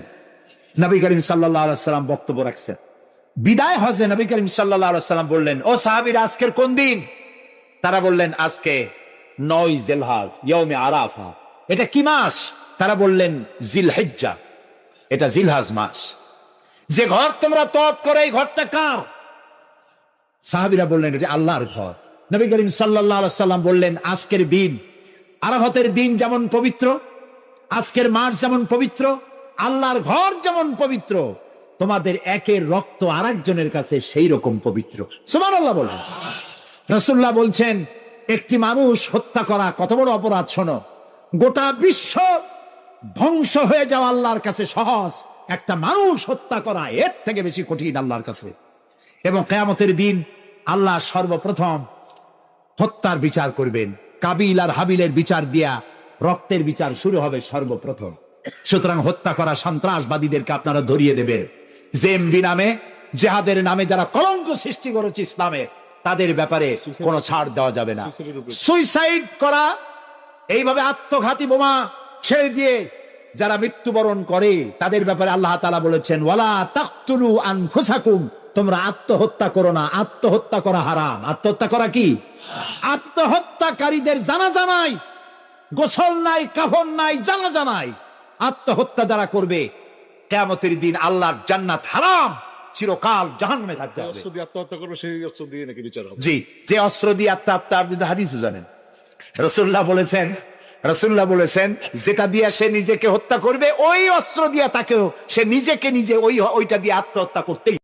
নবী করিম সাল্লাল্লাহু আলাইহি ওয়াসাল্লাম বক্তব্য রাখছেন। বিদায় হজে নবী করিম সাল্লাল্লাহু আলাইহি ওয়াসাল্লাম বললেন, ও সাহাবীরা, আজকের কোন দিন? তারা বললেন, আজকে 9 জিলহজ, ইয়াউমে আরাফা। এটা কি মাস? তারা বললেন, জিলহিজ্জা, এটা জিলহজ মাস। যে ঘর তোমরা তওয়াফ করো, এই ঘরটা কার? সাহাবীরা বললেন, এটা আল্লাহর ঘর। নবী করিম সাল্লাল্লাহু আলাইহি ওয়াসাল্লাম বললেন, আজকের দিন, আরাফাতের দিন যেমন পবিত্র, আজকের মাস যেমন পবিত্র, আল্লাহর ঘর যেমন পবিত্র, তোমাদের একের রক্ত আরেকজনের কাছে সেই রকম পবিত্র। সুবহানাল্লাহ বলেন। রাসূলুল্লাহ বলছেন, একটি মানুষ হত্যা করা কত বড় অপরাধ শোনো। গোটা বিশ্ব ধ্বংস হয়ে যাওয়া আল্লাহর কাছে সহজ, একটা মানুষ হত্যা করা এর থেকে বেশি কঠিন আল্লাহর কাছে। এবং কিয়ামতের দিন আল্লাহ সর্বপ্রথম হত্যার বিচার করবেন। কাবিল আর হাবিলের বিচার দিয়া রক্তের বিচার শুরু হবে সর্বপ্রথম। সুতরাং হত্যা করা সন্ত্রাসবাদীদেরকে আপনারা ধরিয়ে দেবেন। জেএমবি নামে, জেহাদের নামে যারা কলঙ্ক সৃষ্টি করেছে ইসলামে, তাদের ব্যাপারে কোনো ছাড় দেওয়া যাবে না। সুইসাইড করা, এইভাবে আত্মঘাতী বোমা ছেড়ে দিয়ে যারা মৃত্যুবরণ করে, তাদের ব্যাপারে আল্লাহ তাআলা বলেছেন, ওয়ালা তাকতুলু আনফুসাকুম, তোমরা আত্মহত্যা করো না। আত্মহত্যা করা হারাম। আত্মহত্যা করা কি? আত্মহত্যাকারীদের জানাজা নাই, গোসল নাই, কাফন নাই, জানাজা নাই। আত্মহত্যা যারা করবে, কিয়ামতের দিন আল্লাহর জান্নাত হারাম, চিরকাল জাহান্নামে থাকতে হবে। অস্ত্র দিয়ে আত্মহত্যা করবে, সেই অস্ত্র দিয়ে নাকি বিচার হবে? জি, যে অস্ত্র দিয়ে আত্মহত্যা, আপনি তো হাদিসও জানেন। রাসূলুল্লাহ বলেছেন যেটা দিয়ে সে নিজেকে হত্যা করবে, ওই অস্ত্র দিয়ে তাকেও সে নিজেকে ওইটা দিয়ে আত্মহত্যা করতেই